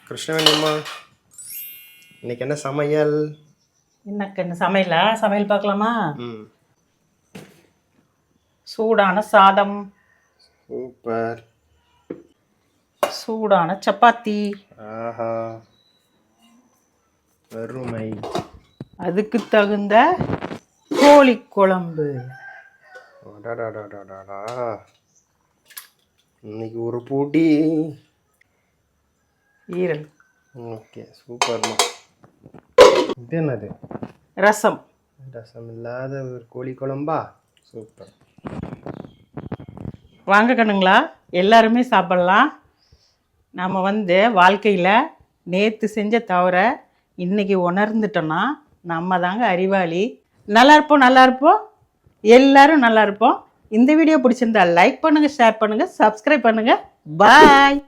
கிருஷ்ணவேணியம்மா, இன்னைக்கு என்ன சமையல்? என்ன சமையல் பார்க்கலாமா? ம், சூடான சாதம், சூப்பர். சூடான சப்பாத்தி, ஆஹா, அருமை. அதுக்கு தகுந்த கோழி குழம்பு. அடடடடடடா. இன்னைக்கு ஒரு பூட்டி. ஈரல், ஓகே, சூப்பர்மா. இது என்னது? ரசம். ரசம் இல்லாத ஒரு கோழி குழம்பா? சூப்பர். வாங்க கண்ணுங்களா, எல்லாருமே சாப்பிட்லாம். நம்ம வாழ்க்கையில் நேற்று செஞ்ச தவிர இன்னைக்கு உணர்ந்துட்டோன்னா நம்ம தாங்க அறிவாளி. நல்லா இருப்போம், எல்லாரும் நல்லா இருப்போம். இந்த வீடியோ பிடிச்சிருந்தா லைக் பண்ணுங்கள், ஷேர் பண்ணுங்கள், சப்ஸ்கிரைப் பண்ணுங்கள். பாய்.